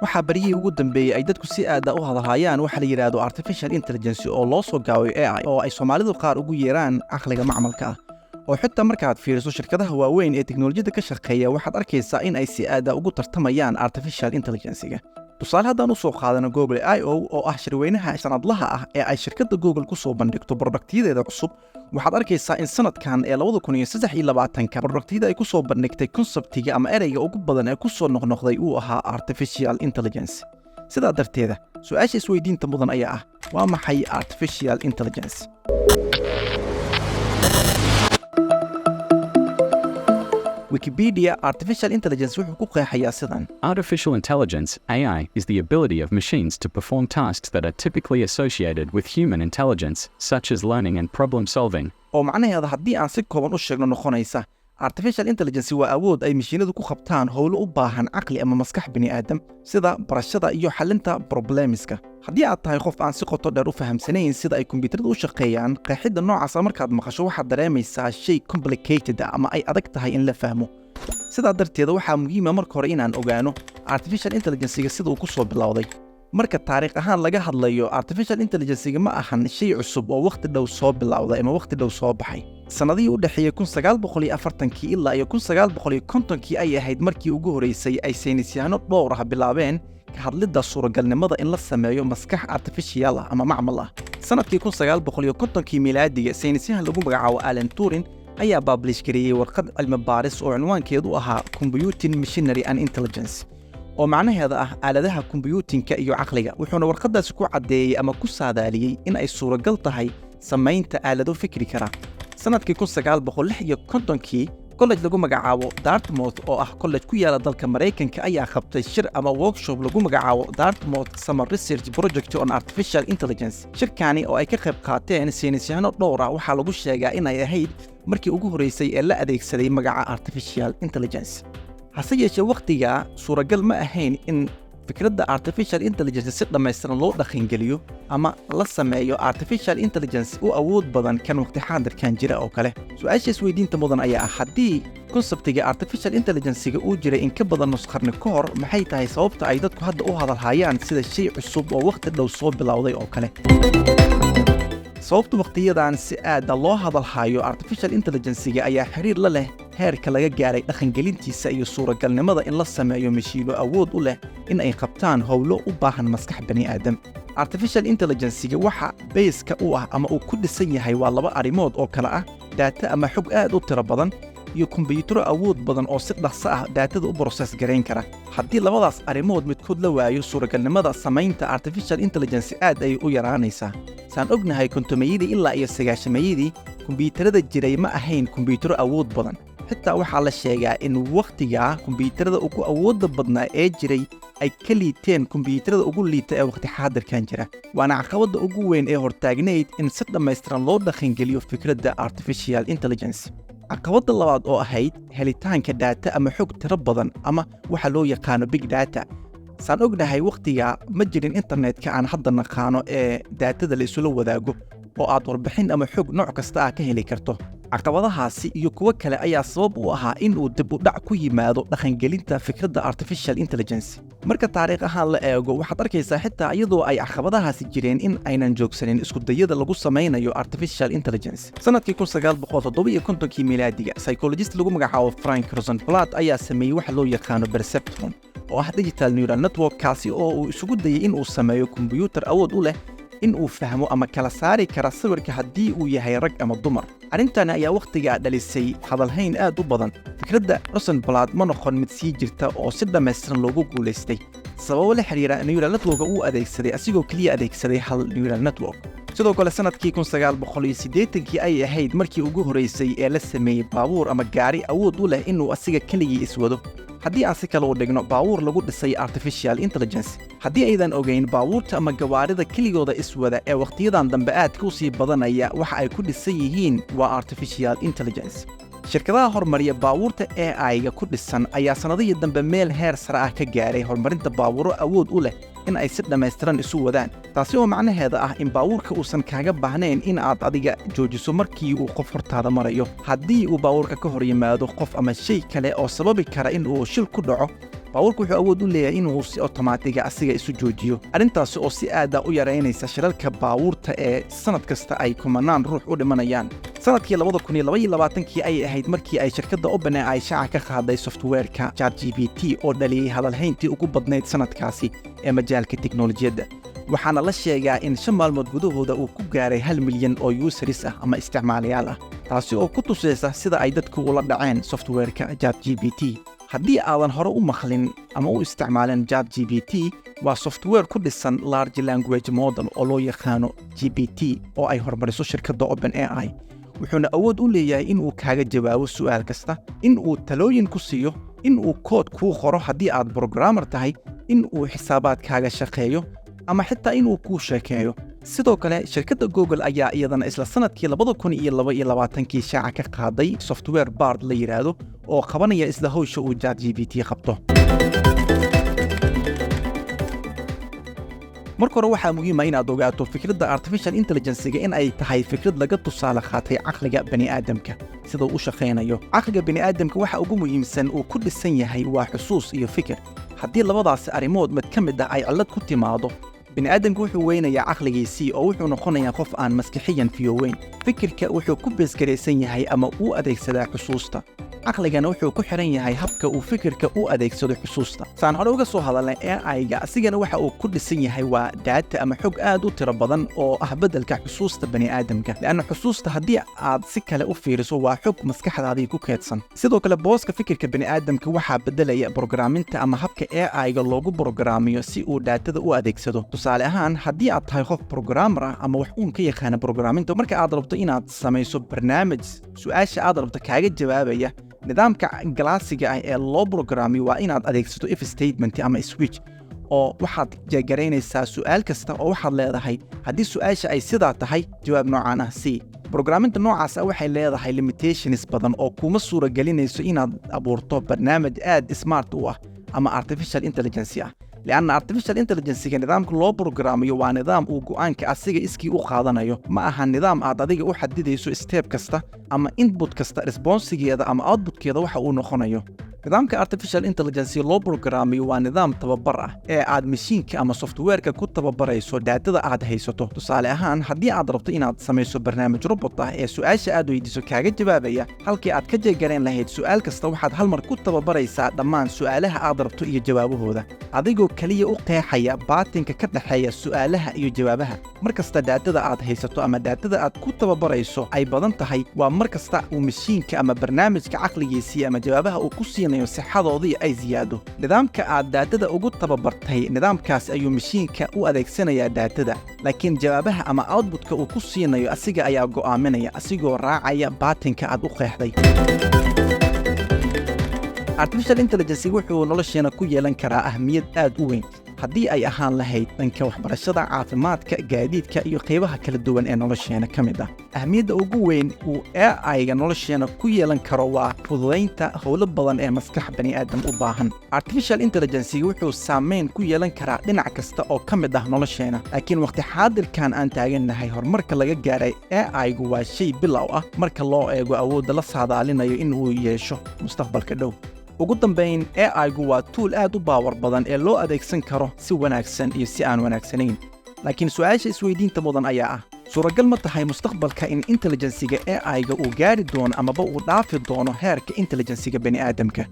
waxaa bariyihii ugu dambeeyey ay dadku si aad u hadalhayaan waxa la yidhaahdo artificial intelligence oo loo soo gaabay AI oo ay Soomaalidu qaar ugu yeeraan caqliga macmalka ah oo xitaa markaad fiiriso shirkadaha waaweyn ee teknoolajiyada ka shaqeeya waxaad arkaysaa in ay si aad ugu tartamayaan artificial intelligence-ga tusaale haddaan u soo qaadano Google I/O oo ah shirweynaha sanadlaha ah ee ay shirkadda Google ku soo bandhigto product-yadeeda cusub waxaad arkaysaa in sanadkan ee 2023 product-yada ay ku soo bandhigtay concept-iga ama ereyga ugu badan ee ku soo noqnoqday uu ahaa artificial intelligence sidaa darteeda su'aasha isweydiinta mudan ayaa ah waa maxay artificial intelligence Wikipedia artificial intelligence wuxuu ku qeexayaa sidan Artificial intelligence, AI, is the ability of machines to perform tasks that are typically associated with human intelligence, such as learning and problem solving. oo macnaheeda haddii aan si kooban u sheegno noqonaysa artificial intelligence waa awood ay mashiinadu ku qabtaan howlo u baahan caqli ama maskax bini'aadam sida barashada iyo xalinta problemiska haddii aad tahay qof aan si qoto dheer u fahamsanayn sida ay kombiyuutaradu u shaqeeyaan qeexidda noocaas markaad maqasho waxaad dareemaysaa shay complicated ama ay adag tahay in la fahmo sidaa darteed waxaa muhiim ah marka hore inaan ogaano artificial intelligence-ga sida uu ku soo bilowday marka taariikh ahaan laga hadlayo artificial intelligence-ga ma ahan shay cusub oo waqti dhow soo bilowday ama waqti dhow soo baxay sanadihii u dhaxeeyay 1940 ilaa 1950 ay ahayd markii ugu horeysay ay saynisyahanno dhowr ah bilaabeen ka hadlidda suuragalnimada in la sameeyo maskax artificial ah ama macmal ah sanadkii 1950 miilaadiga saynisyahan lagu magacaabo Alan Turing ayaa publish gareeyay warqad cilmi baaris oo cinwaankeedu ahaa Computing Machinery and Intelligence oo macnaheeda ah aaladaha kombiyuutinka iyo caqliga wuxuuna warqadaasi ku cadeeyay ama ku saadaaliyay in ay suuragal tahay samaynta aalado fikri kara sanadkii 1956 college lagu magacaabo Dartmouth oo ah college ku yaala dalka Mareykanka ayaa qabtay shir ama workshop lagu magacaabo Dartmouth Summer Research Project on Artificial Intelligence shirkani oo ay ka qayb qaateen saynisyahanno dhowr ah waxaa lagu sheegaa in ay ahayd markii ugu horeysay ee la adeegsaday magaca artificial intelligence hase yeeshee waqtiga suuragal ma ahayn in fikradda artificial intelligence si dhammaystiran loo dhaqangeliyo ama la sameeyo artificial intelligence u awood badan kan waqti xaadirkan jira oo kale su'aasha isweydiinta mudan ayaa ah haddii concept-iga artificial intelligence-ga uu jiray in ka badan nus qarni ka hor maxay tahay sababta ay dadku hadda u hadalhayaan sida shay cusub oo waqti dhow soo bilowday oo kale sababta waqtiyadan si aad loo hadalhayo artificial intelligence-ga ayaa xiriir la leh heerka laga gaaray dhaqangelintiisa iyo suuragalnimada in la sameeyo mashiino awood u leh in ay qabtaan howlo u baahan maskax bani'aadam artificial intelligence-ga waxa base-ka u ah ama uu ku dhisan yahay waa laba arrimood oo kala ah data ama xog aad u tiro badan iyo kombiyuutaro awood badan oo si dhaqso ah daatada u process gareyn kara haddii labadaas arrimood midkood la waayo suuragalnimada samaynta artificial intelligence aad ay u yaraanaysaa saan ognahay kontomayadii ilaa iyo sagaashamayadii kombiyuutarada jiray ma ahayn kombiyuutaro awood badan xitaa waxaa la sheegaa in wakhtigaa kombiyuutarada ugu awoodda badnaa ee jiray ay ka liiteen kombiyuutarada ugu liita ee waqti xaadirkan jira waana caqabadda ugu weyn ee hortaagnayd in si dhammaystiran loo dhaqangeliyo fikradda artificial intelligence caqabadda labaad oo ahayd helitaanka data ama xog tiro badan ama waxa loo yaqaano big data saan ognahay wakhtigaa ma jirin internetka aan hadda naqaano ee daatada la isula wadaago oo aad warbixin ama xog nooc kasta ah ka heli karto caqabadahaasi iyo kuwo kale ayaa sabab u ahaa in uu dib u dhac ku yimaado dhaqangelinta fikradda artificial intelligence marka taariikh ahaan la eego waxaad arkaysaa xitaa iyadoo ay caqabadahaasi jireen in aynan joogsanin iskudayada lagu samaynayo artificial intelligence sanadkii 1957 miilaadiga psychologist lagu magacaabo Frank Rosenblatt ayaa sameeyey waxa loo yaqaano perceptron oo ah digital neural network kaasi oo uu isugu dayay in uu sameeyo kombiyuutar awood u leh in uu fahmo ama kala saari kara sawirka haddii uu yahay rag ama dumar arrintani ayaa wakhtigaa dhalisay hadalhayn aad u badan fikradda Rosenblatt ma noqon mid sii jirta oo si dhammaystiran loogu guulaystay sababo la xiriira neural network uu adeegsaday asigoo kaliya adeegsaday hal neural network sidoo kale sanadkii 1980 ay ahayd markii ugu horeysay ee la sameeyay baabuur ama gaari awood u leh inuu asiga keligii iswado haddii aan si kale u dhigno baabuur lagu dhisay artificial intelligence haddii aydan ogeyn baabuurta ama gawaarida keligooda iswada ee wakhtiyadan dambe aadka u sii badanaya waxa ay ku dhisan yihiin waa artificial intelligence shirkadaha horumariya baabuurta AI-ga ku dhisan ayaa sanadihii dambe meel heer sare ah ka gaaray horumarinta baabuuro awood u leh in ay si dhammaystiran isu wadaan taasi oo macnaheeda ah in baabuurka uusan kaaga baahnayn in aad adiga joojiso markii uu qof hortaada marayo haddii uu baabuurka ka hor yimaado qof ama shay kale oo sababi kara in uu shil ku dhaco baabuurku wuxuu awood u leeyahay inuu si otomaatiga asiga isu joojiyo arrintaasi oo si aad ah u yaraynaysa shilalka baabuurta ee sanad kasta ay kumanaan ruux u dhimanayaan sanadkii 2022 ay ahayd markii ay shirkadda OpenAI shaaca ka qaaday softwareka ChatGPT oo dhaliyay hadalhayntii ugu badnayd sanadkaasi ee majaalka tiknoolajiyadda waxaana la sheegaa in 5 maalmood gudahooda uu ku gaaray 1 milyan oo users ah ama isticmaalayaal ah taasi oo ku tusaysa sida ay dadku ula dhaceen softwareka ChatGPT haddii aadan hore u maqlin ama u isticmaalin ChatGPT waa software ku dhisan large language model oo loo yaqaano GPT oo ay hormariso shirkadda OpenAI wuxuuna awood u leeyahay in uu kaaga jawaabo su'aal kasta in uu talooyin ku siiyo in uu kood kuu qoro haddii aad programmer tahay in uu xisaabaadkaaga shaqeeyo ama xitaa in uu kuu sheekeeyo sidoo kale shirkadda Google ayaa iyadana isla sanadkii 2022 shaaca ka qaaday software Bard la yiraahdo oo qabanaya isla hawsha uu ChatGPT qabto marka hore waxaa muhiim ah inaad ogaato fikradda artificial intelligence-ga in ay tahay fikrad laga tusaale qaatay caqliga bani'aadamka sida uu u shaqeynayo caqliga bani'aadamka waxa ugu muhiimsan uu ku dhisan yahay waa xusuus iyo fikir haddii labadaas arrimood mid ka mid ah ay cillad ku timaado bani'aadamku wuxuu weynayaa caqligiisii oo wuxuu noqonayaa qof aan maskaxiyan fiyoweyn fikirka wuxuu ku beesgaraysan yahay ama uu adeegsadaa xusuusta caqligana wuxuu ku xiran yahay habka uu fikirka u adeegsado xusuusta saan hore uga soo hadalnay AI-ga asigana waxa uu ku dhisan yahay waa data ama xog aad u tiro badan oo ah beddelka xusuusta bani'aadamka laana xusuusta haddii aad si kale u fiiriso waa xog maskaxdaadii ku keedsan sidoo kale booska fikirka bani'aadamka waxaa beddelaya programminta ama habka AI-ga loogu programmiyo si uu daatada u adeegsado tusaale ahaan haddii aad tahay qof programmer ah ama wax uun ka yaqaana programminta marka aad rabto inaad samayso barnaamij su'aasha aad rabto kaaga jawaabaya nidaamka galaasiga ah ee loo programmiyo waa inaad adeegsato if statement ama switch oo waxaad jegaraynaysaa su'aal kasta oo waxaad leedahay haddii su'aasha ay sidaa tahay jawaab noocaan ah c programminta noocaas ah waxay leedahay limitations badan oo kuma suuragelinayso inaad abuurto barnaamij aad smart u ah ama artificial intelligence ah لأن artificial intelligence nidaamka loo programmiyo waa nidaam uu go'aanka asiga iskii u qaadanayo ma aha nidaam aad adiga u xadidayso step kasta ama input kasta responsigeeda ama outputkeeda waxa uu noqonayo nidaamka artificial intelligence loo programmiyo waa nidaam tababar ah ee aad mashiinka ama softwareka ku tababarayso daatada aad haysato tusaale ahaan haddii aad rabto inaad samayso barnaamij robot ah ee su'aasha aad weydiiso kaaga jawaabaya halkii aad ka jeegarayn lahayd su'aal kasta waxaad hal mar ku tababaraysaa dhammaan su'aalaha aad rabto iyo jawaabahooda adigoo kaliya u qeexaya baatinka ka dhaxeeya su'aalaha iyo jawaabaha markasta daatada aad haysato ama daatada aad ku tababarayso ay badan tahay waa markasta uu mashiinka ama barnaamijka caqligiisii ama jawaabaha uu ku siinayo sixadoodii ay ziyaado nidaamka aad daatada ugu tababartay nidaamkaas ayuu mashiinka u adeegsanayaa daatada laakiin jawaabaha ama outputka uu ku siinayo asiga ayaa go'aaminaya asigoo raacaya baatinka aad u qeexday artificial intelligence wuxuu nolosheena ku yeelan karaa ahmiyad aad u weyn haddii ay ahaan lahayd dhanka waxbarashada caafimaadka gaadiidka iyo qaybaha kala duwan ee nolosheena ka mid ah ahmiyadda ugu weyn uu AI-ga nolosheena ku yeelan karo waa fududaynta howlo badan ee maskax bani'aadam u baahan artificial intelligence wuxuu saameyn ku yeelan karaa dhinac kasta oo ka mid ah nolosheena laakiin waqti xaadirkan aan taagannahay horumarka laga gaaray AI-gu waa shay bilow ah marka loo eego awoodda la saadaalinayo in uu yeesho mustaqbalka dhow ugu dambayn AI-gu waa tool aad u baawar badan ee loo adeegsan karo si wanaagsan iyo si aan wanaagsanayn laakiin su'aasha isweydiinta mudan ayaa ah suuragal ma tahay mustaqbalka in intelligence-ga AI-ga uu gaari doono amaba uu dhaafi doono heerka intelligence-ga bani'aadamka